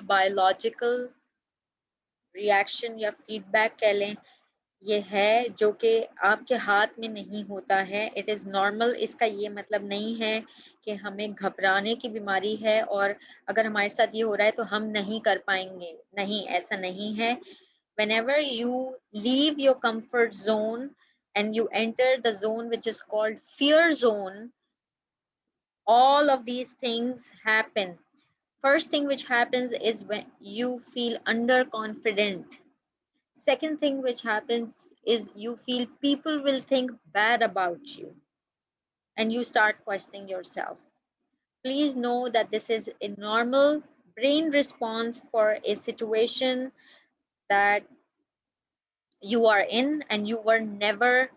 Biological reaction या feedback कह लें, ये है जो कि आपके हाथ में नहीं होता है। It is normal. इसका ये मतलब नहीं है कि हमें घबराने की बीमारी है और अगर हमारे साथ ये हो रहा है तो हम नहीं कर पाएंगे। नहीं, ऐसा नहीं है। Whenever you leave your comfort zone and you enter the zone which is called fear zone, all of these things happen. First thing which happens is when you feel underconfident. Second thing which happens is you feel people will think bad about you and you start questioning yourself. Please know that this is a normal brain response for a situation that you are in and you were never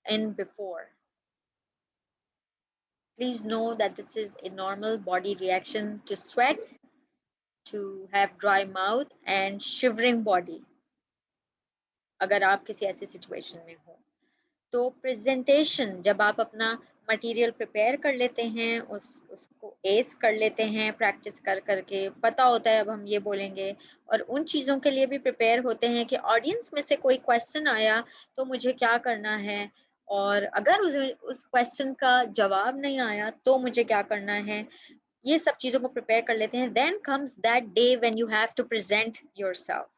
in before. Please know that this is a normal body reaction to sweat, to have dry mouth and shivering body. अगर आप किसी ऐसी situation में हो तो presentation, जब आप अपना मटेरियल प्रिपेयर कर लेते हैं, उसको एस कर लेते हैं, प्रैक्टिस कर करके पता होता है अब हम ये बोलेंगे, और उन चीज़ों के लिए भी प्रिपेयर होते हैं कि ऑडियंस में से कोई क्वेश्चन आया तो मुझे क्या करना है, और अगर उस क्वेश्चन का जवाब नहीं आया तो मुझे क्या करना है। ये सब चीज़ों को प्रिपेयर कर लेते हैं। Then comes that day when you have to present yourself.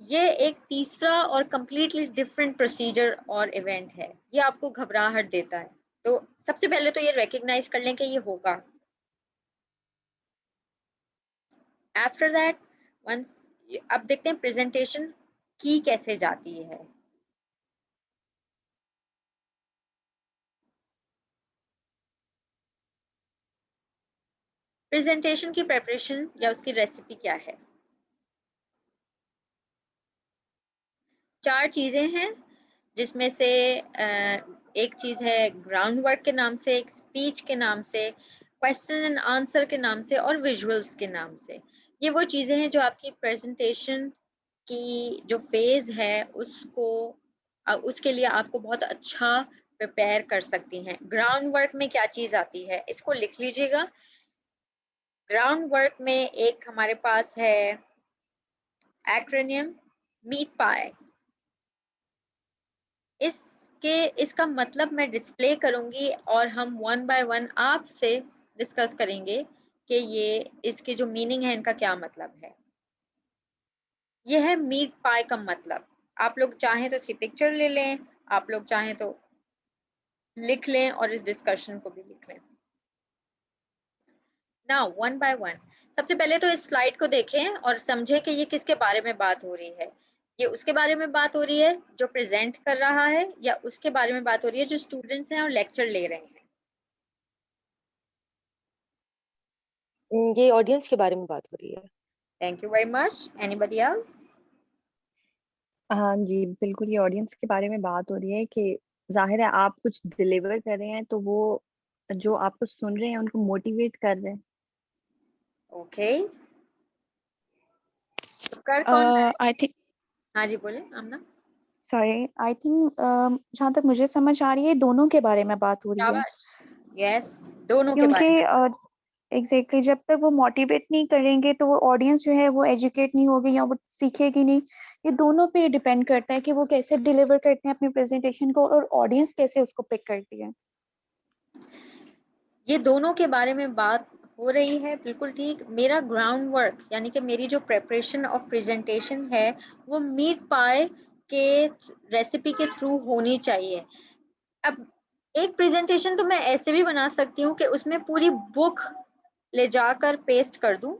ये एक तीसरा और कंप्लीटली डिफरेंट प्रोसीजर और इवेंट है। ये आपको घबराहट देता है। तो सबसे पहले तो ये रिकॉग्नाइज कर लें कि ये होगा। आफ्टर दैट वंस, अब देखते हैं प्रेजेंटेशन की कैसे जाती है। प्रेजेंटेशन की प्रिपरेशन या उसकी रेसिपी क्या है? 4 चीजें हैं, जिसमें से एक चीज है ग्राउंड वर्क के नाम से, एक स्पीच के नाम से, क्वेश्चन एंड आंसर के नाम से और विजुअल्स के नाम से। ये वो चीजें हैं जो आपकी प्रेजेंटेशन की जो फेज है उसको उसके लिए आपको बहुत अच्छा प्रिपेयर कर सकती हैं। ग्राउंड वर्क में क्या चीज आती है, इसको लिख लीजिएगा। ग्राउंड वर्क में एक हमारे पास है एक्रोनियम मीट पाई। इसका मतलब मैं डिस्प्ले करूंगी और हम वन बाय वन आपसे डिस्कस करेंगे कि ये इसके जो मीनिंग है इनका क्या मतलब है। ये है मीट पाई का मतलब। आप लोग चाहें तो इसकी पिक्चर ले लें, आप लोग चाहें तो लिख लें और इस डिस्कशन को भी लिख लें। नाउ वन बाय वन, सबसे पहले तो इस स्लाइड को देखें और समझें कि ये किसके बारे में बात हो रही है। ये उसके बारे में बात हो रही है जो प्रेजेंट कर रहा है, या उसके बारे में बात हो रही है जो स्टूडेंट्स हैं और लेक्चर ले रहे हैं? ये ऑडियंस के बारे में बात हो रही है। Thank you very much. Anybody else? हाँ जी, बिल्कुल ये ऑडियंस के बारे में बात हो रही है कि जाहिर है आप कुछ डिलीवर कर रहे हैं तो वो जो आपको सुन रहे हैं उनको मोटिवेट कर रहे हैं। ओके, तो कर कौन रहा है? आई थिंक हाँ जी, बोले आमना। सॉरी आई थिंक जहाँ तक मुझे समझ आ रही है दोनों के बारे में बात हो रही है, शाबाश, यस, दोनों के क्योंकि बारे में। एग्जैक्टली जब तक वो मोटिवेट नहीं करेंगे तो वो ऑडियंस जो है वो एजुकेट नहीं होगी या वो सीखेगी नहीं। ये दोनों पे डिपेंड करता है कि वो कैसे डिलीवर करते हैं अपनी प्रेजेंटेशन को और ऑडियंस कैसे उसको पिक करती है। ये दोनों के बारे में बात हो रही है, बिल्कुल ठीक। मेरा ग्राउंड वर्क यानी कि मेरी जो प्रेपरेशन ऑफ प्रेजेंटेशन है वो मीट पाई के रेसिपी के थ्रू होनी चाहिए। अब एक प्रेजेंटेशन तो मैं ऐसे भी बना सकती हूँ कि उसमें पूरी बुक ले जाकर पेस्ट कर दूं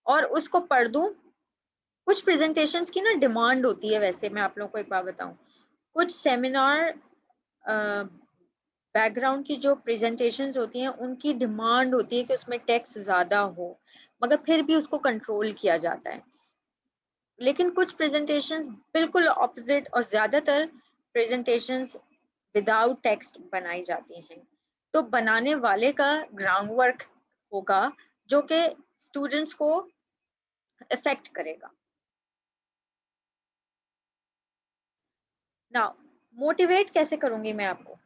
और उसको पढ़ दूं। कुछ प्रेजेंटेशंस की ना डिमांड होती है। वैसे मैं आप लोगों को एक बात बताऊं, कुछ सेमिनार बैकग्राउंड की जो प्रेजेंटेशंस होती हैं उनकी डिमांड होती है कि उसमें टेक्स्ट ज़्यादा हो, मगर फिर भी उसको कंट्रोल किया जाता है। लेकिन कुछ प्रेजेंटेशंस बिल्कुल ऑपोजिट और ज़्यादातर प्रेजेंटेशंस विदाउट टेक्स्ट बनाई जाती हैं। तो बनाने वाले का ग्राउंड वर्क होगा जो कि स्टूडेंट्स को इफेक्ट करेगा। नाउ मोटिवेट कैसे करूंगी मैं आपको?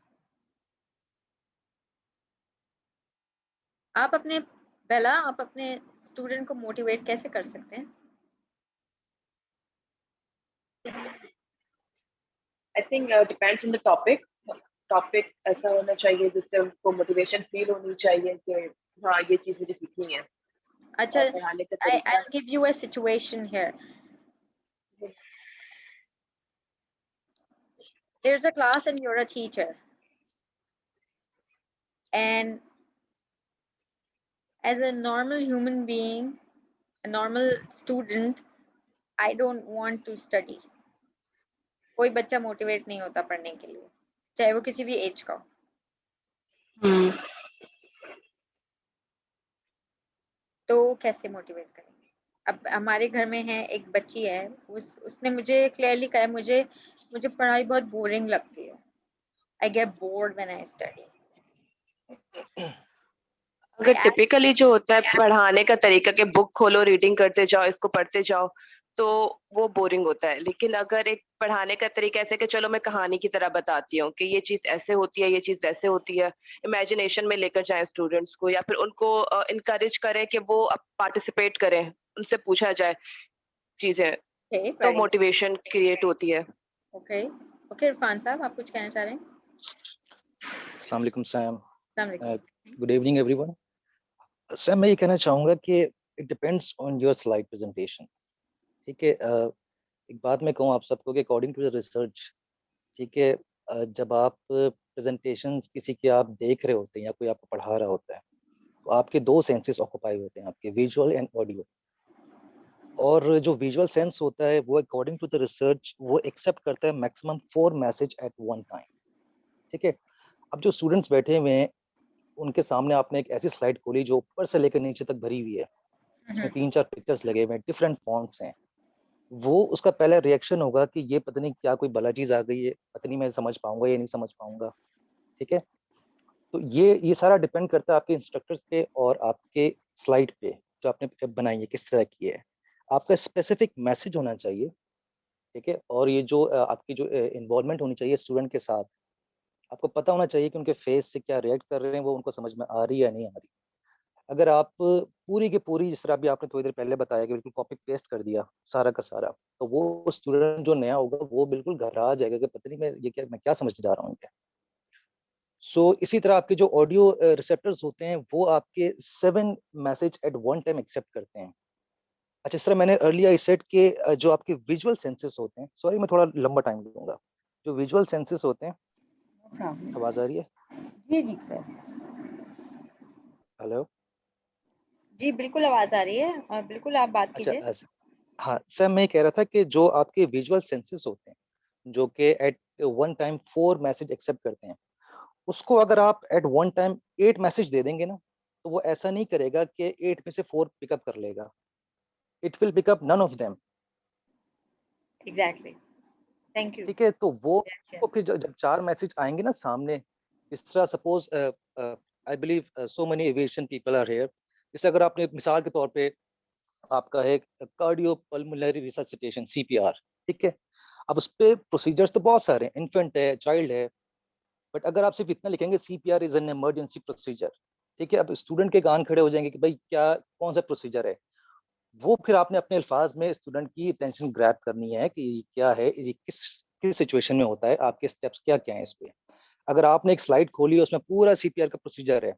आप अपने बेला, आप अपने स्टूडेंट को मोटिवेट कैसे कर सकते हैं? I think depends on the topic. Topic ऐसा होना चाहिए जिससे उनको मोटिवेशन फील होनी चाहिए कि हाँ ये चीज मुझे सीखनी है। अच्छा, और पढ़ाने का तरीका I'll give you a situation here. There's a class and you're a teacher, and as a normal human being, a normal student, I don't want to study. कोई बच्चा मोटिवेट नहीं होता पढ़ने के लिए, चाहे वो किसी भी एज का हो। तो कैसे मोटिवेट करेंगे? अब हमारे घर में है एक बच्ची है, उसने मुझे क्लियरली कहा मुझे पढ़ाई बहुत बोरिंग लगती है। I get bored when I study. अगर टिपिकली जो होता है पढ़ाने का तरीका कि बुक खोलो, रीडिंग करते जाओ, इसको पढ़ते जाओ, तो वो बोरिंग होता है। लेकिन अगर एक पढ़ाने का तरीका ऐसे कि चलो मैं कहानी की तरह बताती हूँ कि ये चीज़ ऐसे होती है, ये चीज़ वैसे होती है, इमेजिनेशन में लेकर जाएँ स्टूडेंट्स को या फिर उनको इनकरेज करें कि वो पार्टिसिपेट करें, उनसे पूछा जाए चीज़ें, तो मोटिवेशन क्रिएट होती है। ओके, ओके इरफान साहब, आप कुछ कहना चाह रहे हैं? अस्सलाम वालेकुम सैम। अस्सलाम वालेकुम। Good evening everyone. सैम, मैं ये कहना चाहूँगा कि it depends on your slide presentation. ठीक है, एक बात मैं कहूँ आप सबको कि अकॉर्डिंग टू द रिसर्च, ठीक है, जब आप प्रेजेंटेशंस किसी के आप देख रहे होते हैं या कोई आपको पढ़ा रहा होता है, तो आपके दो सेंसेस ऑक्यूपाई होते हैं, आपके विजुअल एंड ऑडियो। और जो विजुअल सेंस होता है वो अकॉर्डिंग टू द रिसर्च वो एक्सेप्ट करता है maximum 4 message at one time. ठीक है, अब जो स्टूडेंट्स बैठे हुए हैं उनके सामने आपने एक ऐसी स्लाइड खोली जो ऊपर से लेकर नीचे तक भरी हुई है, उसमें 3-4 पिक्चर्स लगे हुए हैं, डिफरेंट फॉन्ट्स हैं। वो उसका पहला रिएक्शन होगा कि ये पता नहीं क्या कोई भला चीज आ गई है, पता नहीं मैं समझ पाऊंगा या नहीं समझ पाऊंगा। ठीक है, तो ये सारा डिपेंड करता है आपके इंस्ट्रक्टर्स पे और आपके स्लाइड पे जो आपने बनाई है किस तरह की है। आपका स्पेसिफिक मैसेज होना चाहिए। ठीक है, और ये जो आपकी जो इन्वॉल्वमेंट होनी चाहिए स्टूडेंट के साथ, आपको पता होना चाहिए कि उनके फेस से क्या रिएक्ट कर रहे हैं, वो उनको समझ में आ रही है या नहीं आ रही। अगर आप पूरी की पूरी, जिस तरह अभी आपने थोड़ी देर पहले बताया कि बिल्कुल कॉपी पेस्ट कर दिया सारा का सारा, तो वो स्टूडेंट जो नया होगा वो बिल्कुल घबरा जाएगा कि पता नहीं मैं क्या समझने जा रहा हूँ। सो इसी तरह आपके जो ऑडियो रिसेप्टर्स होते हैं वो आपके 7 message at one time accept करते हैं। अच्छा, इस तरह मैंने अर्लियर सेट के जो आपके विजुअल सेंसेस होते हैं, सॉरी मैं थोड़ा लंबा टाइम लूंगा, जो विजुअल सेंसेस होते हैं, आवाज आ रही है? जी जी सर। हेलो? जी बिल्कुल आवाज आ रही है और बिल्कुल आप बात अच्छा, कीजिए। हाँ सर, मैं कह रहा था कि जो आपके विजुअल सेंसेस होते हैं जो कि at one time 4 message accept करते हैं, उसको अगर आप एट वन टाइम 8 मैसेज दे देंगे ना, तो वो ऐसा नहीं करेगा कि 8 में से 4 पिकअप कर लेगा। It will pick up none of them. Exactly, thank you. ठीक है, तो वो Yes, को yes. फिर जब 4 मैसेज आएंगे ना सामने, इस तरह suppose I believe so many aviation people are here, जैसे अगर आपने मिसाल के तौर पे आपका है कार्डियो पल्मोनरी रिससिटेशन सीपीआर। ठीक है, अब उस पे प्रोसीजर्स तो बहुत सारे हैं, इन्फेंट है, चाइल्ड है, बट अगर आप सिर्फ इतना लिखेंगे CPR is an emergency procedure, ठीक है, अब स्टूडेंट के कान खड़े हो जाएंगे कि भाई क्या कौन सा प्रोसीजर है। वो फिर आपने अपने अल्फाज में स्टूडेंट की अटेंशन ग्रैब करनी है कि क्या है, ये किस किस सिचुएशन में होता है, आपके स्टेप्स क्या क्या हैं इस पे। अगर आपने एक स्लाइड खोली है उसमें पूरा सीपीआर का प्रोसीजर है,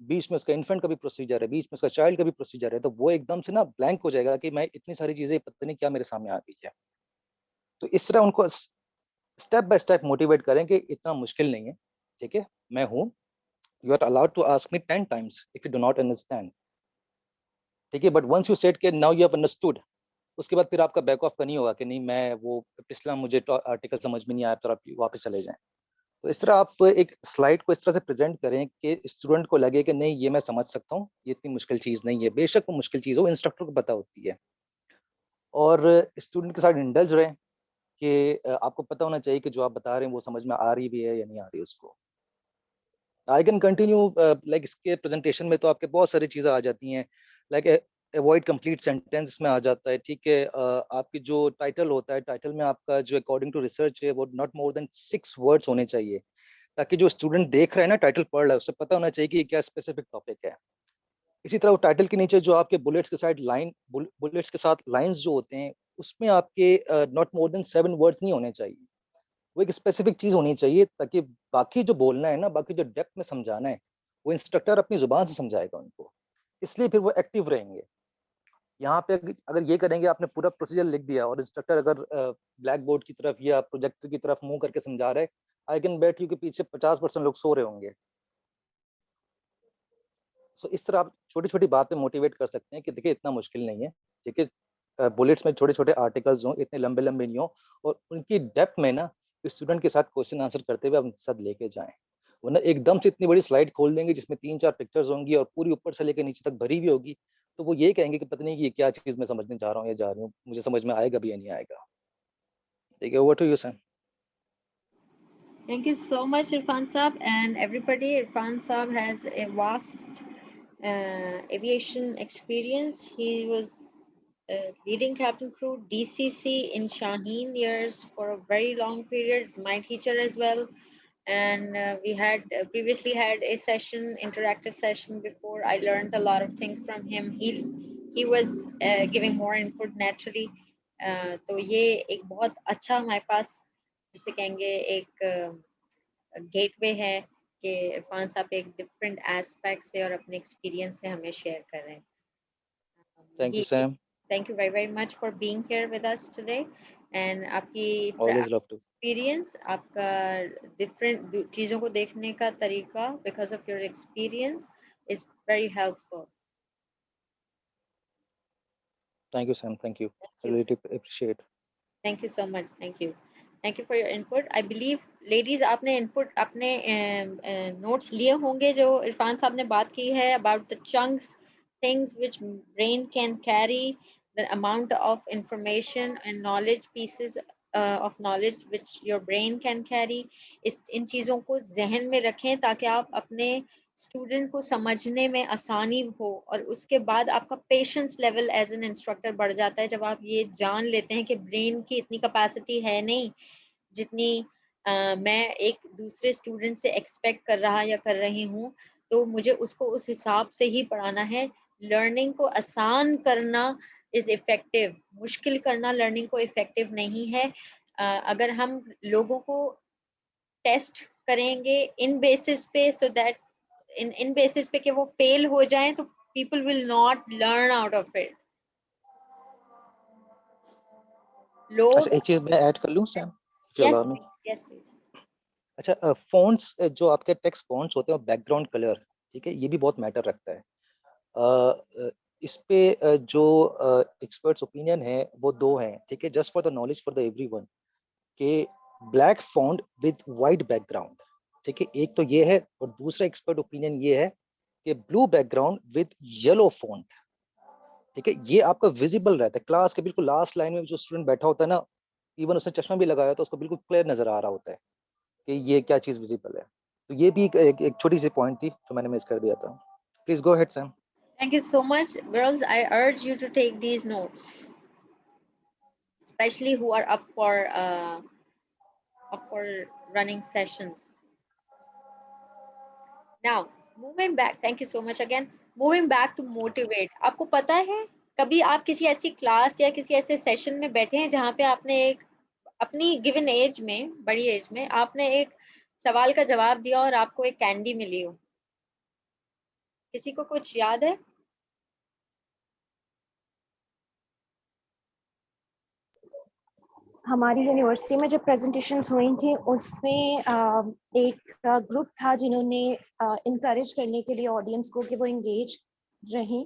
बीच में उसका इन्फेंट का भी प्रोसीजर है, बीच में उसका चाइल्ड का भी प्रोसीजर है, तो वो एकदम से ना ब्लैंक हो जाएगा कि मैं इतनी सारी चीजें पता नहीं क्या मेरे सामने आ गई है। तो इस तरह उनको स्टेप बाय स्टेप मोटिवेट करें कि इतना मुश्किल नहीं है। ठीक है, मैं हूँ, you are allowed to ask me 10 times if you do not understand. ठीक है, बट वंस यू सेड के नाउ यू हैव अंडरस्टूड, उसके बाद फिर आपका बैक ऑफ का नहीं होगा कि नहीं मैं वो पिछला मुझे आर्टिकल समझ में नहीं आया तो आप वापस चले जाएं। तो इस तरह आप एक स्लाइड को इस तरह से प्रेजेंट करें कि स्टूडेंट को लगे कि नहीं ये मैं समझ सकता हूँ, ये इतनी मुश्किल चीज नहीं है। बेशक वो मुश्किल चीज हो, इंस्ट्रक्टर को पता होती है। और स्टूडेंट के साथ इंडल्ज रहें कि आपको पता होना चाहिए कि जो आप बता रहे हैं वो समझ में आ रही भी है या नहीं आ रही उसको। आई कैन कंटिन्यू, लाइक इसके प्रेजेंटेशन में तो आपके बहुत सारी चीज़ें आ जाती हैं, लाइक अवॉइड कंप्लीट सेंटेंस में आ जाता है। ठीक है, आपकी जो टाइटल होता है, टाइटल में आपका जो अकॉर्डिंग टू रिसर्च है वो नॉट मोर देन 6 वर्ड्स होने चाहिए, ताकि जो स्टूडेंट देख रहा है ना, टाइटल पढ़ रहा है, उसे पता होना चाहिए कि क्या स्पेसिफिक टॉपिक है। इसी तरह वो टाइटल के नीचे जो आपके बुलेट्स के साथ बुलेट्स के साथ लाइंस जो होते हैं, उसमें आपके नॉट मोर देन 7 वर्ड्स नहीं होने चाहिए। वो एक स्पेसिफिक चीज होनी चाहिए, ताकि बाकी जो बोलना है ना, बाकी जो डेप्थ में समझाना है, वो इंस्ट्रक्टर अपनी जुबान से समझाएगा उनको, इसलिए फिर वो एक्टिव रहेंगे। यहाँ पे अगर ये करेंगे, आपने पूरा प्रोसीजर लिख दिया और इंस्ट्रक्टर अगर ब्लैक बोर्ड की तरफ या प्रोजेक्टर की तरफ मुंह करके समझा रहे, आई कैन बेट यू के पीछे 50% लोग सो रहे होंगे। सो इस तरह आप छोटी छोटी बात पे मोटिवेट कर सकते हैं कि देखिए इतना मुश्किल नहीं है, ठीक है, बुलेट्स में छोटे छोटे आर्टिकल्स हों, इतने लंबे लंबे नहीं हो, और उनकी डेप्थ में ना स्टूडेंट के साथ क्वेश्चन आंसर करते हुए आप उनके साथ लेके जाएं। वरना एकदम से इतनी बड़ी स्लाइड खोल देंगे जिसमें 3-4 पिक्चर्स होंगी और पूरी ऊपर से लेकर नीचे तक भरी हुई होगी, तो वो ये कहेंगे कि पता नहीं कि ये क्या चीज मैं समझने जा रहा हूँ या जा रही हूँ, मुझे समझ में आएगा भी या नहीं आएगा। ठीक है, over to you sir. Thank you so much, Irfan Saab, and everybody. Irfan Saab has a vast aviation experience. He was leading cabin crew DCC in Shaheen years for a very long period. He's my teacher as well, and we had previously had a session, interactive session before. I learned a lot of things from him. He was giving more input naturally. तो ये एक बहुत अच्छा हमारे पास जिसे कहेंगे एक gateway है कि इरफान साहब एक डिफरेंट एस्पेक्ट से और अपने एक्सपीरियंस से हमें शेयर कर रहे हैं। Thank you Sam, thank you very very much for being here with us today, and आपकी ऑलवेज लव टू। एक्सपीरियंस, आपका डिफरेंट चीज़ों को देखने का तरीका, because of your experience is very helpful. Thank you Sam, thank you, I really appreciate. Thank you so much. Thank you. Thank you for your input. I believe, ladies, आपने input अपने notes लिए होंगे जो इरफान साहब ने बात की है about the chunks, things which brain can carry, the amount of information and knowledge pieces of knowledge which your brain can carry. इन चीज़ों को जहन में रखें ताकि आप अपने स्टूडेंट को समझने में आसानी हो, और उसके बाद आपका patience level as an instructor बढ़ जाता है जब आप ये जान लेते हैं कि ब्रेन की इतनी कैपेसिटी है नहीं जितनी मैं एक दूसरे स्टूडेंट से एक्सपेक्ट कर रहा या कर रही हूँ, तो मुझे उसको उस हिसाब से ही पढ़ाना है। लर्निंग को आसान करना इज इफेक्टिव, मुश्किल करना लर्निंग को इफेक्टिव नहीं है। अगर हम लोगों को टेस्ट करेंगे इन बेसिस पे, सो दैट इन बेसिस पे कि वो फेल हो जाएं, तो people will not learn out of it. लोग अच्छा, एक चीज मैं ऐड कर लूं सैम, yes में। please, yes please. अच्छा, फ़ॉन्ट्स जो आपके टेक्स्ट फ़ॉन्ट्स होते हैं, बैकग्राउंड कलर, ठीक है, ये भी बहुत मैटर रखता है। इस पे जो एक्सपर्ट्स ओपिनियन है वो 2 हैं, ठीक है, just for the knowledge for the everyone, कि black font with white background, ठीक है, एक तो ये है, और दूसरा एक्सपर्ट ओपिनियन ये है कि blue background with yellow font, ठीक है, ये आपका विजिबल रहता है। क्लास के बिल्कुल लास्ट लाइन में जो स्टूडेंट बैठा होता है ना, इवन उसने चश्मा भी लगाया तो उसको बिल्कुल क्लियर नजर आ रहा होता है कि ये क्या चीज विजिबल है। तो ये भी एक छोटी सी पॉइंट थी जो मैंने मिस कर दिया था। Please go ahead Sam. Thank you so much, girls. I urge you to take these notes, especially who are up for running sessions. Now, moving back, thank you so much again. Moving back to motivate. आपको पता है कभी आप किसी ऐसी class या किसी ऐसे सेशन में बैठे हैं जहाँ पे आपने एक अपनी गिवन एज में, बड़ी एज में, आपने एक सवाल का जवाब दिया और आपको एक कैंडी मिली हो? किसी को कुछ याद है? हमारी यूनिवर्सिटी में जब प्रेजेंटेशंस हुई थी उसमें एक ग्रुप था जिन्होंने इनकरेज करने के लिए ऑडियंस को कि वो इंगेज रहें,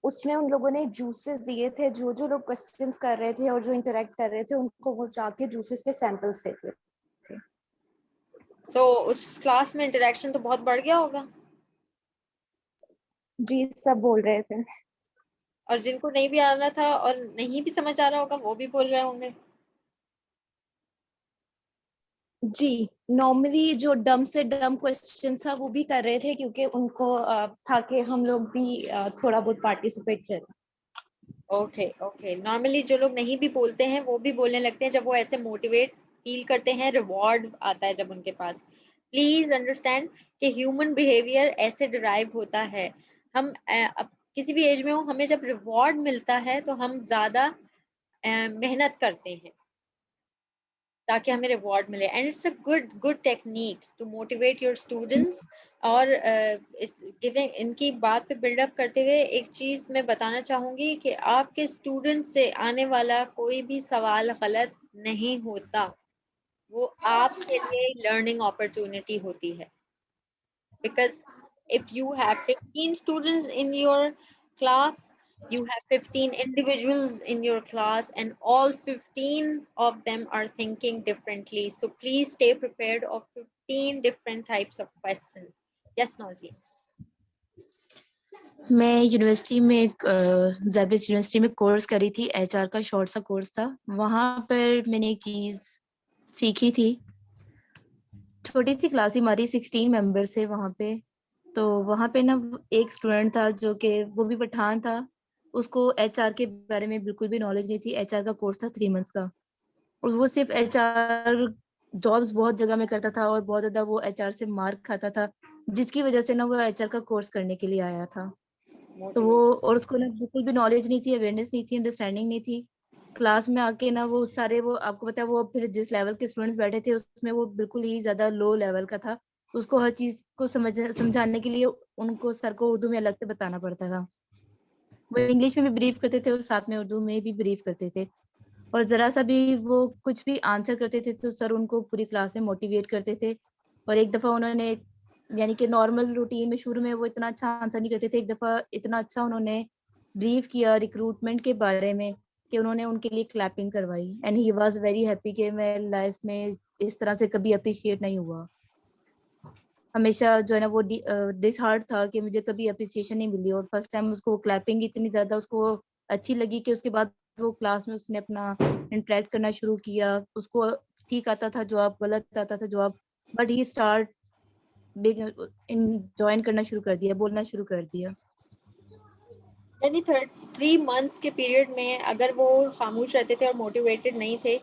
उसमें उन लोगों ने जूसेस दिए थे। जो जो लोग क्वेश्चंस कर रहे थे और जो इंटरेक्ट कर रहे थे उनको वो जाके जूसेस के सैंपल्स देते थे। तो उस क्लास में इंटरेक्शन तो बहुत बढ़ गया होगा। जी, सब बोल रहे थे। और जिनको नहीं भी आना था और नहीं भी समझ आ रहा होगा वो भी बोल रहे होंगे। जी, नॉर्मली जो डम से डम क्वेश्चन था वो भी कर रहे थे क्योंकि उनको था कि हम लोग भी थोड़ा बहुत पार्टिसिपेट करें। ओके ओके, नॉर्मली जो लोग नहीं भी बोलते हैं वो भी बोलने लगते हैं जब वो ऐसे मोटिवेट फील करते हैं, रिवॉर्ड आता है जब उनके पास। प्लीज अंडरस्टैंड कि ह्यूमन बिहेवियर ऐसे डिराइव होता है। हम अब किसी भी एज में हो, हमें जब रिवॉर्ड मिलता है तो हम ज़्यादा मेहनत करते हैं ताकि हमें रिवॉर्ड मिले, and it's a good technique to motivate your students. और गिविंग, इनकी बात पे बिल्डअप करते हुए एक चीज़ मैं बताना चाहूँगी कि आपके स्टूडेंट से आने वाला कोई भी सवाल गलत नहीं होता, वो आपके लिए लर्निंग अपॉर्चुनिटी होती है। Because if you have 15 students in your class, you have 15 individuals in your class, and all 15 of them are thinking differently. So please stay prepared of 15 different types of questions. Yes, Nauzeen. मैं university में एक ज़ेबरिस university में course करी थी, HR का short सा course था। वहाँ पर मैंने एक चीज़ सीखी थी। छोटी सी क्लास ही हमारी 16 मेंबर थे वहाँ पे। तो वहाँ पे ना एक स्टूडेंट था जो कि वो भी पठान था, उसको एचआर के बारे में बिल्कुल भी नॉलेज नहीं थी। एचआर का कोर्स था 3 मंथ्स का, और वो सिर्फ एचआर जॉब्स बहुत जगह में करता था और बहुत ज़्यादा वो एचआर से मार्क खाता था, जिसकी वजह से ना वो एचआर का कोर्स करने के लिए आया था। तो वो, और उसको ना बिल्कुल भी नॉलेज नहीं थी, अवेयरनेस नहीं थी, अंडरस्टैंडिंग नहीं थी। क्लास में आके ना वो सारे, वो आपको पता है, वो फिर जिस लेवल के स्टूडेंट्स बैठे थे उसमें वो बिल्कुल ही ज्यादा लो लेवल का था। उसको हर चीज को समझाने के लिए उनको सर को उर्दू में अलग से बताना पड़ता था। वो इंग्लिश में भी ब्रीफ करते थे और साथ में उर्दू में भी ब्रीफ करते थे, और जरा सा भी वो कुछ भी आंसर करते थे तो सर उनको पूरी क्लास में मोटिवेट करते थे। और एक दफा उन्होंने, यानी कि नॉर्मल रूटीन में शुरू में वो इतना अच्छा आंसर नहीं करते थे, एक दफा इतना अच्छा उन्होंने ब्रीफ किया रिक्रूटमेंट के बारे में कि उन्होंने उनके लिए क्लैपिंग करवाई, and he was very happy कि मैं लाइफ में इस तरह से कभी अप्रिशिएट नहीं हुआ। हमेशा जो है ना वो डिसहार्ट था कि मुझे कभी अप्रिसिएशन नहीं मिली, और फर्स्ट टाइम उसको क्लैपिंग इतनी ज्यादा उसको अच्छी लगी कि उसके बाद वो क्लास में उसने अपना इंटरेक्ट करना शुरू किया। उसको ठीक आता था जवाब, गलत आता था जवाब, बट ही स्टार्ट ज्वाइन करना शुरू कर दिया, बोलना शुरू कर दिया। यानी 3 months के पीरियड में अगर वो खामोश रहते थे और मोटिवेटेड नहीं थे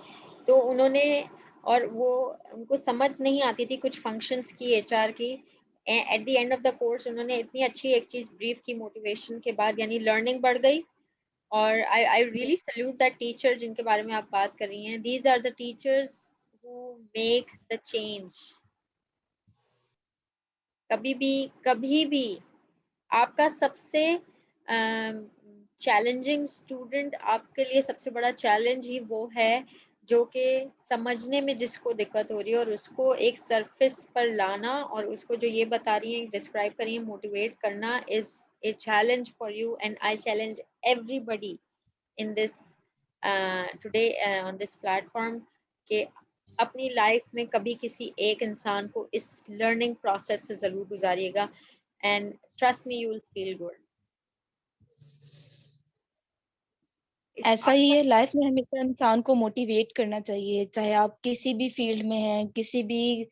तो उन्होंने, और वो उनको समझ नहीं आती थी कुछ फंक्शंस की एचआर की, at the end of the course उन्होंने इतनी अच्छी एक चीज ब्रीफ की मोटिवेशन के बाद, यानी लर्निंग बढ़ गई। और I really salute that teacher जिनके बारे में आप बात कर रही हैं। These are the teachers who make the change. कभी भी आपका सबसे चैलेंजिंग स्टूडेंट, आपके लिए सबसे बड़ा चैलेंज ही वो है जो कि समझने में जिसको दिक्कत हो रही है, और उसको एक सरफेस पर लाना और उसको जो ये बता रही हैं, डिस्क्राइब कर रही हैं, मोटिवेट करना is a challenge for you, and I challenge everybody in this today on this platform के अपनी लाइफ में कभी किसी एक इंसान को इस लर्निंग प्रोसेस से जरूर गुजारिएगा, and trust me, you will feel good. ऐसा ही है, लाइफ में हमेशा इंसान को मोटिवेट करना चाहिए, चाहे आप किसी भी फील्ड में हैं, किसी भी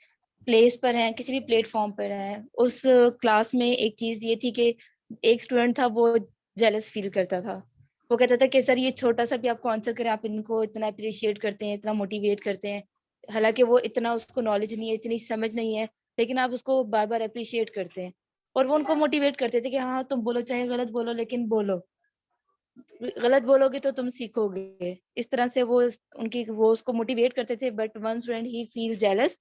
प्लेस पर हैं, किसी भी प्लेटफॉर्म पर हैं। उस क्लास में एक चीज ये थी कि एक स्टूडेंट था, वो जेलस फील करता था। वो कहता था कि सर ये छोटा सा भी आपको आंसर करें, आप इनको इतना अप्रिशिएट करते हैं, इतना मोटिवेट करते हैं, हालांकि वो इतना, उसको नॉलेज नहीं है, इतनी समझ नहीं है, लेकिन आप उसको बार बार अप्रिशिएट करते हैं। और वो उनको मोटिवेट करते थे कि हाँ तुम बोलो, चाहे गलत बोलो, लेकिन बोलो, गलत बोलोगे तो तुम सीखोगे। इस तरह से वो उसको मोटिवेट करते थे। But one student he feel jealous,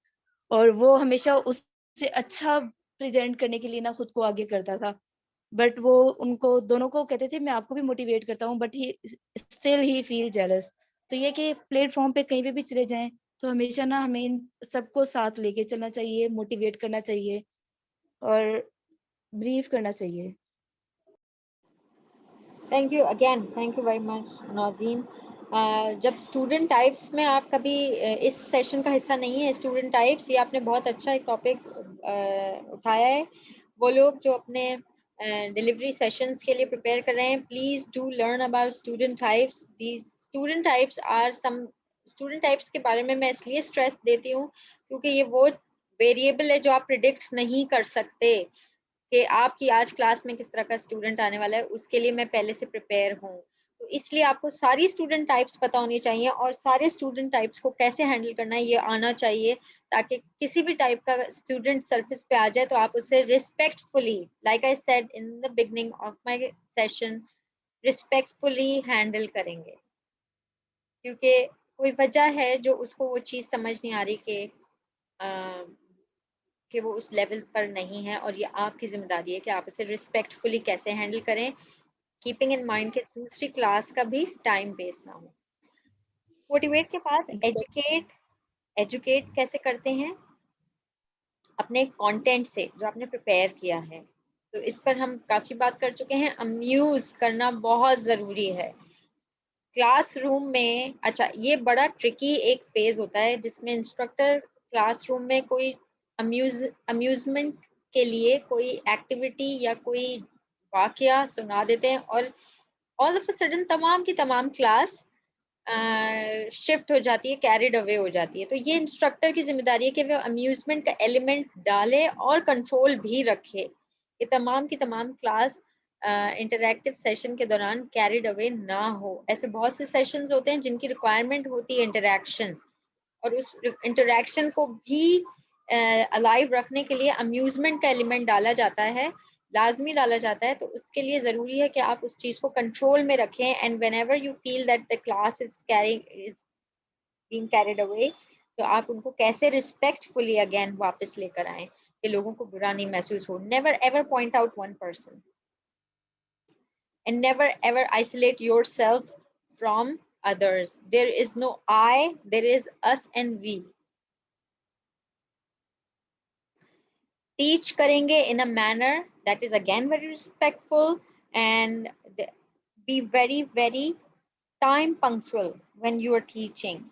और वो हमेशा उससे अच्छा प्रेजेंट करने के लिए ना खुद को आगे करता था। बट वो उनको दोनों को कहते थे मैं आपको भी मोटिवेट करता हूँ, but he still he feel jealous. तो ये कि प्लेटफॉर्म पे कहीं पे भी चले जाएं तो हमेशा ना हमें इन सबको साथ लेके चलना चाहिए, मोटिवेट करना चाहिए और ब्रीफ करना चाहिए। Thank you again, thank you very much Nazeen. जब स्टूडेंट टाइप्स में आप कभी इस सेशन का हिस्सा नहीं है, स्टूडेंट टाइप्स, ये आपने बहुत अच्छा एक टॉपिक उठाया है। वो लोग जो अपने डिलीवरी सेशंस के लिए प्रिपेयर कर रहे हैं, please do learn about student types. These student types are some, student types के बारे में मैं इसलिए स्ट्रेस देती हूँ क्योंकि ये वो वेरिएबल है जो आप प्रिडिक्ट नहीं कर सकते कि आपकी आज क्लास में किस तरह का स्टूडेंट आने वाला है, उसके लिए मैं पहले से प्रिपेयर हूँ। तो तो इसलिए आपको सारी स्टूडेंट टाइप्स पता होनी चाहिए और सारे स्टूडेंट टाइप्स को कैसे हैंडल करना है ये आना चाहिए, ताकि किसी भी टाइप का स्टूडेंट सरफेस पे आ जाए तो आप उसे respectfully, like I said in the beginning of my session, respectfully handle करेंगे। क्योंकि कोई वजह है जो उसको वो चीज़ समझ नहीं आ रही कि वो उस लेवल पर नहीं है, और ये आपकी जिम्मेदारी है कि आप उसे रिस्पेक्टफुली कैसे हैंडल करें, कीपिंग इन माइंड कि दूसरी क्लास का भी टाइम वेस्ट ना हो। मोटिवेट के पास एजुकेट कैसे करते हैं? अपने कंटेंट से जो आपने प्रिपेयर किया है, तो इस पर हम काफ़ी बात कर चुके हैं। अम्यूज़ करना बहुत ज़रूरी है क्लासरूम में। अच्छा, ये बड़ा ट्रिकी एक फेज होता है जिसमें इंस्ट्रक्टर क्लासरूम में कोई अम्यूजमेंट के लिए कोई एक्टिविटी या कोई वाकया सुना देते हैं और ऑल ऑफ अ सडन तमाम की तमाम क्लास शिफ्ट हो जाती है, कैरिड अवे हो जाती है। तो ये इंस्ट्रक्टर की जिम्मेदारी है कि वो अम्यूजमेंट का एलिमेंट डाले और कंट्रोल भी रखे कि तमाम की तमाम क्लास इंटरैक्टिव सेशन के दौरान कैरिड अवे ना हो। ऐसे बहुत से सेशंस होते हैं जिनकी रिक्वायरमेंट होती है इंटरैक्शन, और उस इंटरैक्शन को भी अलाइव रखने के लिए अम्यूजमेंट का एलिमेंट डाला जाता है, लाजमी डाला जाता है। तो उसके लिए ज़रूरी है कि आप उस चीज़ को कंट्रोल में रखें, and whenever you feel that the class is being carried away, तो आप उनको कैसे रिस्पेक्टफुली अगेन वापस लेकर आएं कि लोगों को बुरा नहीं महसूस हो। Never ever point out one person and never ever isolate yourself from others. There is no I, there is us and we. Teach करेंगे in a manner that is again very respectful, and be very very time punctual when you are teaching.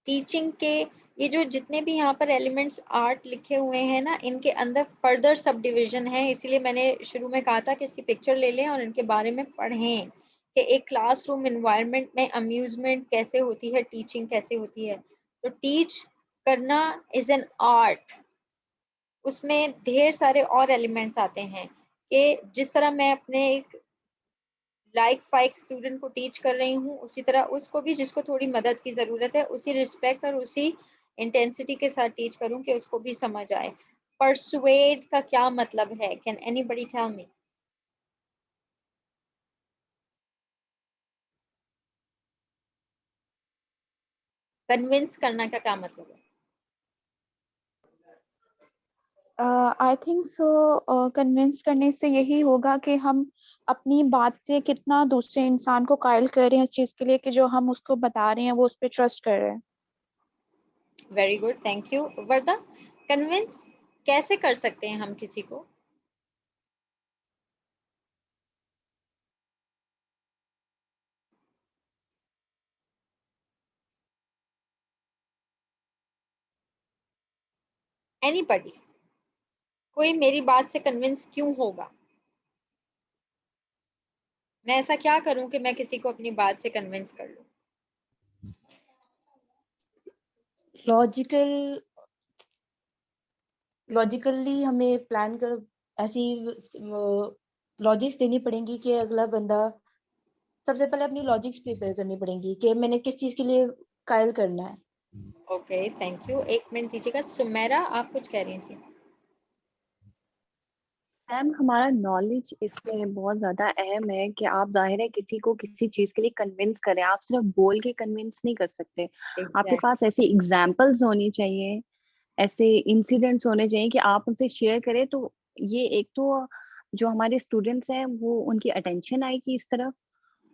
Teaching के ये जो जितने भी यहाँ पर elements art लिखे हुए हैं ना, इनके अंदर फर्दर सब डिविजन है, इसीलिए मैंने शुरू में कहा था कि इसकी पिक्चर ले लें और इनके बारे में पढ़ें कि एक क्लासरूम एनवायरनमेंट में अम्यूजमेंट कैसे होती है, टीचिंग कैसे होती है। तो टीच करना इज एन आर्ट, उसमें ढेर सारे और एलिमेंट्स आते हैं कि जिस तरह मैं अपने एक लाइक फाइक स्टूडेंट को टीच कर रही हूँ, उसी तरह उसको भी जिसको थोड़ी मदद की ज़रूरत है उसी रिस्पेक्ट और उसी इंटेंसिटी के साथ टीच करूँ कि उसको भी समझ आए। परसुएड का क्या मतलब है? Can anybody tell me? Convince करना का क्या मतलब है? आई थिंक सो कन्विंस करने से यही होगा कि हम अपनी बात से कितना दूसरे इंसान को कायल कर रहे हैं इस चीज के लिए कि जो हम उसको बता रहे हैं वो उस पर ट्रस्ट कर रहे हैं। Very good, thank you. Warda, convince कैसे कर सकते हैं हम किसी को? एनीबडी, कोई मेरी बात से कन्विंस क्यों होगा? मैं ऐसा क्या करूं कि मैं किसी को अपनी बात से कन्विंस कर लूं? लॉजिकली हमें प्लान कर ऐसी लॉजिक्स देनी पड़ेंगी कि अगला बंदा, सबसे पहले अपनी लॉजिक्स प्रिपेयर करनी पड़ेंगी कि मैंने किस चीज के लिए कायल करना है। Okay, thank you. एक मिनट दीजिएगा। सुमेरा, आप कुछ कह रही थी? मैम, हमारा नॉलेज इसमें बहुत ज्यादा अहम है कि आप जाहिर है किसी को किसी चीज के लिए कन्विंस करें, आप सिर्फ बोल के कन्विंस नहीं कर सकते। आपके पास ऐसे एग्जाम्पल्स होनी चाहिए, ऐसे इंसिडेंट्स होने चाहिए कि आप उनसे शेयर करें, तो ये एक तो जो हमारे स्टूडेंट्स हैं वो उनकी अटेंशन आएगी इस तरफ,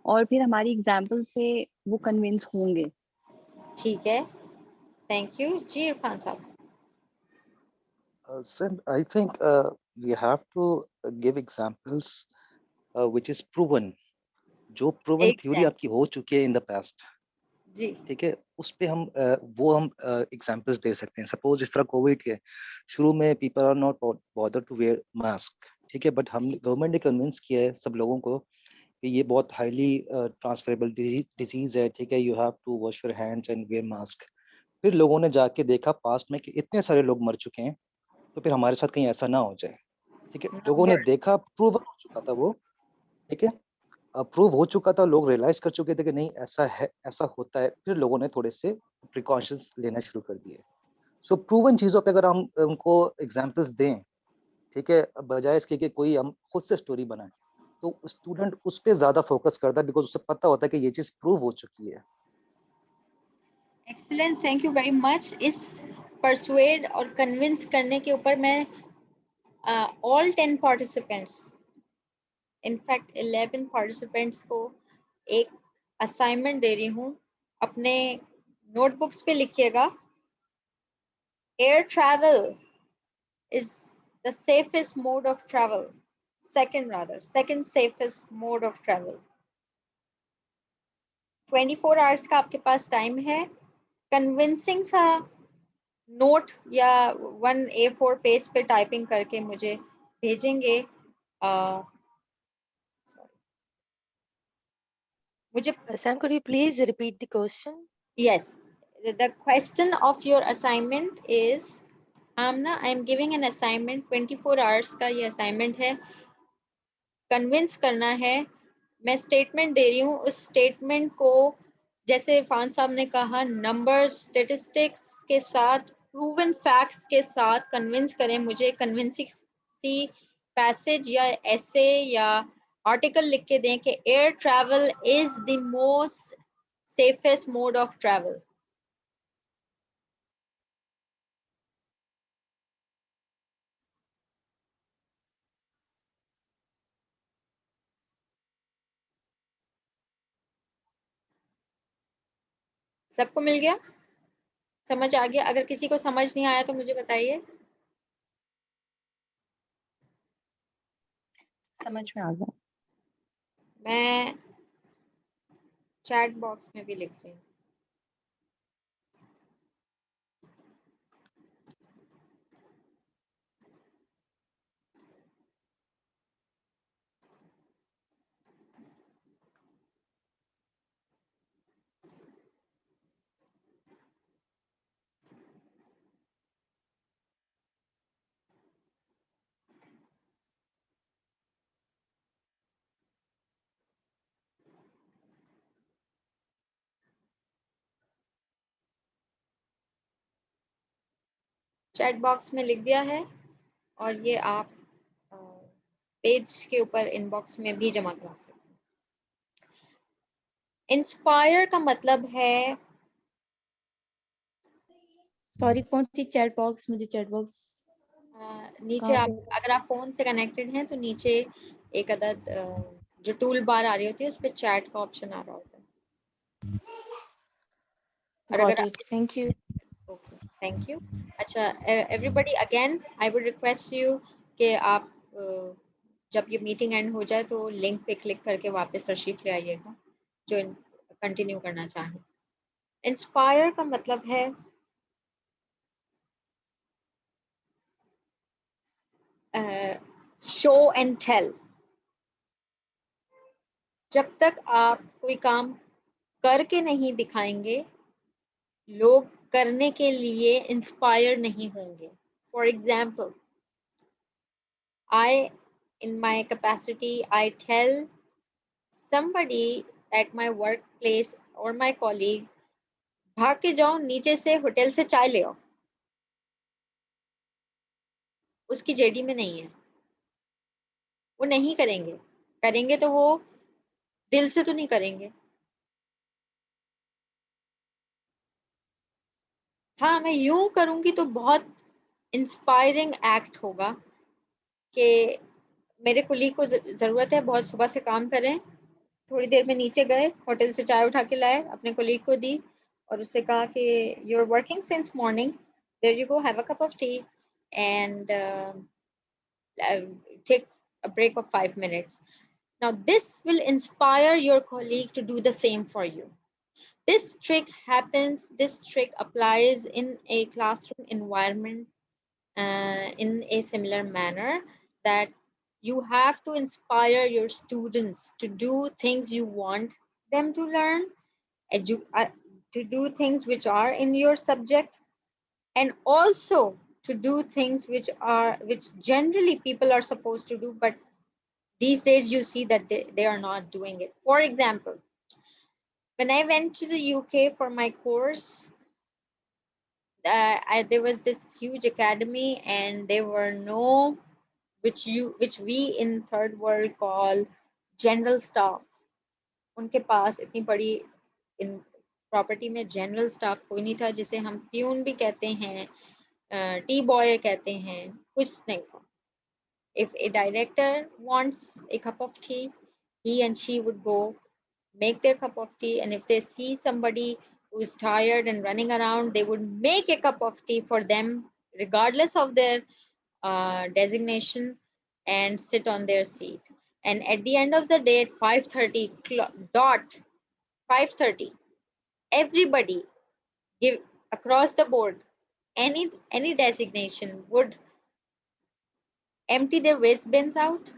और फिर हमारी एग्जाम्पल से वो कन्विंस होंगे। ठीक है, थैंक यू जी। इरफान साहब। Sir, I think we have to give examples which is proven, जो proven theory आपकी हो चुकी है in the past, जी ठीक है, उस पे हम वो हम एग्जांपल्स दे सकते हैं। सपोज इस तरह कोविड के शुरू में people are not bother to wear mask, ठीक है, बट हम गवर्नमेंट ने कन्विंस किया है सब लोगों को कि ये बहुत हाईली ट्रांसफरेबल डिजीज है, ठीक है, you have to wash your hands and wear mask. फिर लोगों ने जाके देखा पास्ट में कि इतने सारे लोग मर चुके हैं, तो फिर हमारे साथ कहीं ऐसा ना हो जाए, ठीक है। लोगों ने देखा, प्रूव हो चुका था वो, ठीक है। अप्रूव हो चुका था, लोग रियलाइज कर चुके थे कि नहीं ऐसा है, ऐसा होता है, फिर लोगों ने थोड़े से प्रिकॉशंस लेना शुरू कर दिए। सो प्रूवन चीज़ों पे अगर हम उनको एग्जांपल्स दें, ठीक है, बजाय इसके कि कोई हम खुद से स्टोरी बनाएं, तो स्टूडेंट उस पे ज़्यादा फोकस करता है, बिकॉज उसे पता होता है कि ये चीज़ प्रूव हो चुकी है। Excellent, thank you very much. इस परसुएड और कन्विंस करने के ऊपर मैं ऑल 10 पार्टिसिपेंट्स, इनफैक्ट 11 पार्टिसिपेंट्स को एक असाइनमेंट दे रही हूँ। अपने नोटबुक्स पे लिखिएगा, air travel is the safest mode of travel. Second safest mode of travel. 24 hours का आपके पास टाइम है। कन्विंसिंग सा नोट या 1 A4 पेज पे टाइपिंग करके मुझे भेजेंगे। मुझे Sam, could you please repeat the question? Yes, the question of your assignment is, Amna, I am giving an assignment, 24 hours का ये assignment है, कन्विंस करना है। मैं स्टेटमेंट दे रही हूँ, उस स्टेटमेंट को जैसे इरफान साहब ने कहा, नंबर्स, स्टेटिस्टिक्स के साथ, प्रूवन फैक्ट्स के साथ कन्विंस करें मुझे। कन्विंसिंग सी पैसेज या ऐसे या आर्टिकल लिख के दें कि air travel is the most safest mode of travel. सबको मिल गया, समझ आ गया? अगर किसी को समझ नहीं आया तो मुझे बताइए। समझ में आ गया। मैं चैट बॉक्स में भी लिख रही हूँ। चैट बॉक्स में लिख दिया है और ये आप पेज के ऊपर इनबॉक्स में भी जमा करा सकते हैं। इंस्पायर का मतलब है, सॉरी, कौन सी चैट बॉक्स? मुझे चैट बॉक्स नीचे आप, अगर आप फोन से कनेक्टेड हैं तो नीचे एक अदद जो टूल बार आ रही होती है उस पर चैट का ऑप्शन आ रहा होता है। और अगर thank you. Okay, thank you. अच्छा, everybody again I would request you कि आप जब ये मीटिंग एंड हो जाए तो लिंक पे क्लिक करके वापस तशरीफ ले आइएगा जो कंटिन्यू करना चाहें। इंस्पायर का मतलब है शो एंड टेल। जब तक आप कोई काम करके नहीं दिखाएंगे, लोग करने के लिए इंस्पायर नहीं होंगे। For example, I, in my capacity, I tell somebody at my workplace or my colleague, भाग के जाओ नीचे से होटल से चाय ले आओ। उसकी जेडी में नहीं है, वो नहीं करेंगे। करेंगे तो वो दिल से तो नहीं करेंगे। हाँ, मैं यूं करूंगी तो बहुत इंस्पायरिंग एक्ट होगा कि मेरे कुलीग को जरूरत है, बहुत सुबह से काम करें, थोड़ी देर में नीचे गए, होटल से चाय उठा के लाए, अपने कोलीग को दी और उससे कहा कि you are working since morning, there you go, have a cup of tea and take a break of 5 minutes. Now this will inspire your colleague to do the same for you. This trick applies in a classroom environment in a similar manner, that you have to inspire your students to do things you want them to learn, to do things which are in your subject, and also to do things which generally people are supposed to do, but These days you see that they are not doing it. For example, when I went to the UK for my course, there was this huge academy, and there were no, which we in third world call general staff. उनके पास इतनी बड़ी in property में general staff कोई नहीं था, जिसे हम peon भी कहते हैं, टी बॉय कहते हैं, कुछ नहीं था. If a director wants a cup of tea, he and she would go make their cup of tea, and if they see somebody who's tired and running around, they would make a cup of tea for them regardless of their designation, and sit on their seat. And at the end of the day, at 5:30 dot, 5:30, everybody give across the board, any designation would empty their waste bins out,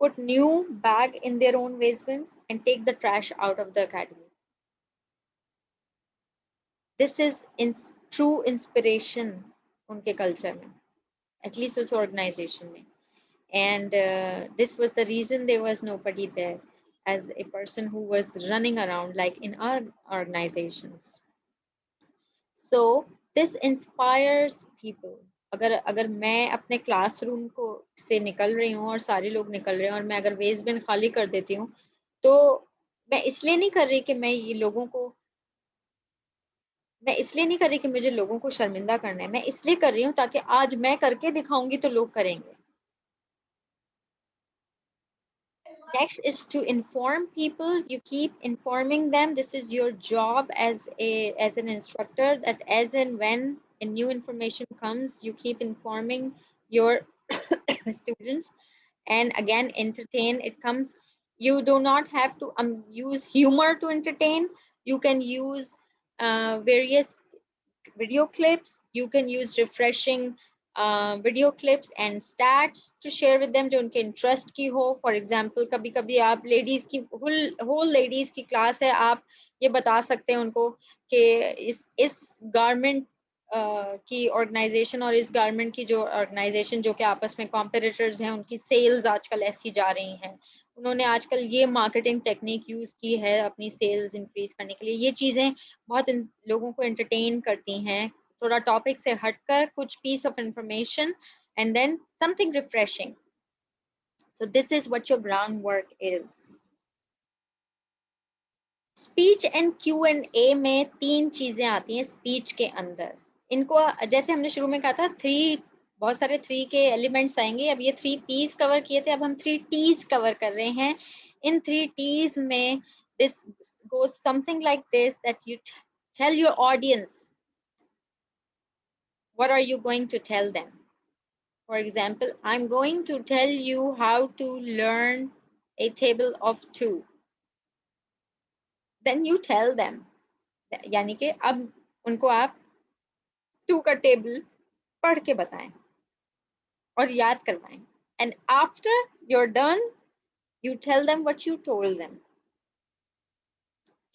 put new bag in their own waste bins, and take the trash out of the academy. This is true inspiration unke culture mein, at least us organization mein. And this was the reason there was nobody there as a person who was running around like in our organizations. So this inspires people. अगर मैं अपने classroom को से निकल रही हूँ और सारे लोग निकल रहे हैं, और मैं अगर वेस्ट बिन खाली कर देती हूँ, तो मैं इसलिए नहीं कर रही कि मुझे लोगों को शर्मिंदा करना है. मैं इसलिए कर रही हूँ ताकि आज मैं करके दिखाऊंगी तो लोग करेंगे. Next is to inform people. You keep informing them. This is your job as an instructor, that as and when a new information comes, you keep informing your students. And again, entertain. It comes. You do not have to use humor to entertain. You can use various video clips. You can use refreshing video clips and stats to share with them जो उनके interest की हो. For example, कभी कभी आप ladies की whole ladies की class है, आप ये बता सकते हैं उनको कि इस garment की organization और इस garment की जो organization जो कि आपस में competitors हैं, उनकी sales आजकल ऐसी जा रही हैं. उन्होंने आजकल ये marketing technique use की है अपनी sales increase करने के लिए. ये चीजें बहुत लोगों को entertain करती हैं. थोड़ा टॉपिक से हटकर कुछ piece of information and then something refreshing. So this is what your groundwork is. Speech and Q&A में 3 चीजें आती हैं speech के अंदर. इनको जैसे हमने शुरू में कहा था बहुत सारे 3 के एलिमेंट्स आएंगे. अब ये 3 P's कवर किए थे, अब हम 3 T's कवर कर रहे हैं. इन 3 T's में this goes something like this, that you tell your audience what are you going to tell them. For example, I'm going to tell you how to learn a table of 2. Then you tell them. यानी कि अब उनको आप 2 का table पढ़ के बताएं और याद करवाएं. And after you're done, you tell them what you told them.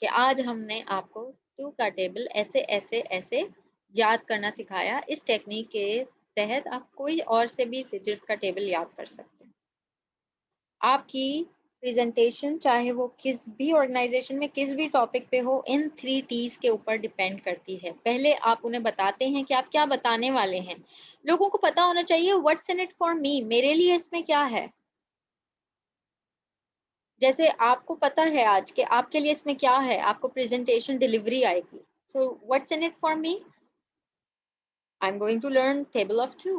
कि आज हमने आपको 2 का टेबल ऐसे ऐसे ऐसे याद करना सिखाया. इस टेक्निक के तहत आप कोई और से भी डिजिट का टेबल याद कर सकते हैं. आपकी प्रेजेंटेशन चाहे वो किस भी ऑर्गेनाइजेशन में किस भी टॉपिक पे हो, इन 3 T's के ऊपर डिपेंड करती है. पहले आप उन्हें बताते हैं कि आप क्या बताने वाले हैं. लोगों को पता होना चाहिए what's in it for me, मेरे लिए इसमें क्या है. जैसे आपको पता है आज के आपके लिए इसमें क्या है, आपको प्रेजेंटेशन डिलीवरी आएगी. So what's in it for me, I'm going to learn table of 2.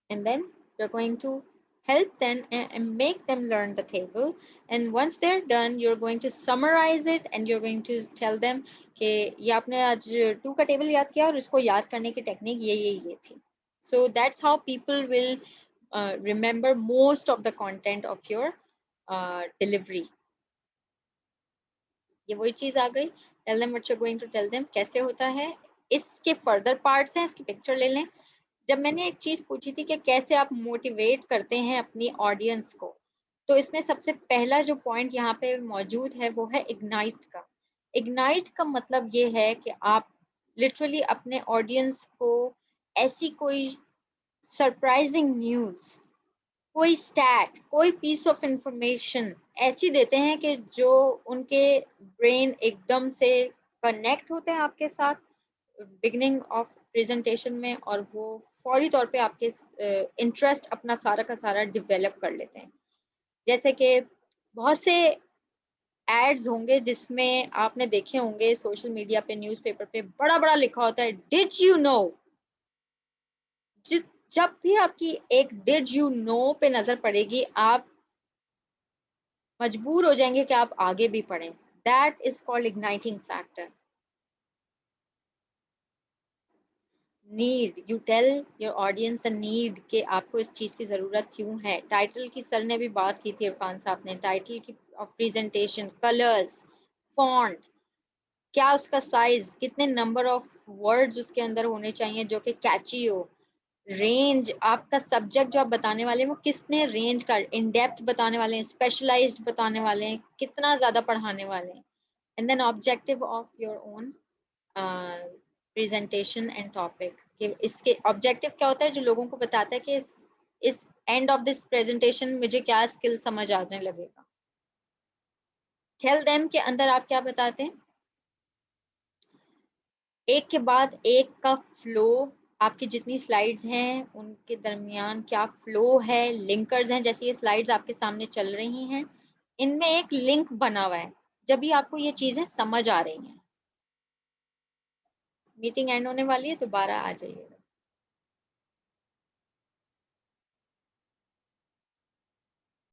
And then you're going to help them and make them learn the table. And once they're done, you're going to summarize it and you're going to tell them कि ये आपने आज 2 का table याद किया और इसको याद करने की टेक्निक ये थी. So that's how people will remember most of the content of your delivery. ये वही चीज आ गई. Tell them what you're going to tell them. कैसे होता है, इसके फर्दर पार्ट्स हैं, इसकी पिक्चर ले लें. जब मैंने एक चीज पूछी थी कि कैसे आप मोटिवेट करते हैं अपनी ऑडियंस को, तो इसमें सबसे पहला जो पॉइंट यहाँ पे मौजूद है वो है इग्नाइट का. इग्नाइट का मतलब ये है कि आप लिटरली अपने ऑडियंस को ऐसी कोई सरप्राइजिंग न्यूज, कोई स्टैट, कोई पीस ऑफ इंफॉर्मेशन ऐसी देते हैं कि जो उनके ब्रेन एकदम से कनेक्ट होते हैं आपके साथ बिगनिंग ऑफ प्रेजेंटेशन में, और वो फौरी तौर पे आपके इंटरेस्ट अपना सारा का सारा डेवलप कर लेते हैं। जैसे कि बहुत से एड्स होंगे जिसमें आपने देखे होंगे सोशल मीडिया पे, न्यूज़पेपर पे बड़ा बड़ा लिखा होता है डिड यू नो। जब भी आपकी एक डिड यू नो पे नजर पड़ेगी, आप मजबूर हो जाएंगे कि आप आगे भी पढ़ें। That is called igniting factor. Need, you tell your audience the need कि आपको इस चीज़ की ज़रूरत क्यों है। टाइटल की सर ने भी बात की थी, इरफान साहब ने, टाइटल की ऑफ प्रेजेंटेशन, कलर्स, फॉन्ट, क्या उसका साइज, कितने नंबर ऑफ वर्ड्स उसके अंदर होने चाहिए जो कि कैची हो, रेंज, आपका सब्जेक्ट जो आप बताने वाले हैं वो कितने रेंज का, इन डेप्थ बताने वाले हैं, स्पेशलाइज्ड बताने वाले हैं, कितना ज़्यादा पढ़ाने वाले हैं। And then objective of your own presentation and topic, कि इसके ऑब्जेक्टिव क्या होता है, जो लोगों को बताता है कि इस एंड ऑफ दिस प्रेजेंटेशन मुझे क्या स्किल समझ आने लगेगा। टेल देम के अंदर आप क्या बताते हैं, एक के बाद एक का फ्लो, आपकी जितनी स्लाइड्स हैं उनके दरमियान क्या फ्लो है, लिंकर्स हैं, जैसे ये स्लाइड्स आपके सामने चल रही हैं, इनमें एक लिंक बना हुआ है, जब भी आपको ये चीज़ें समझ आ रही हैं। मीटिंग एंड होने वाली है, दोबारा आ जाइएगा।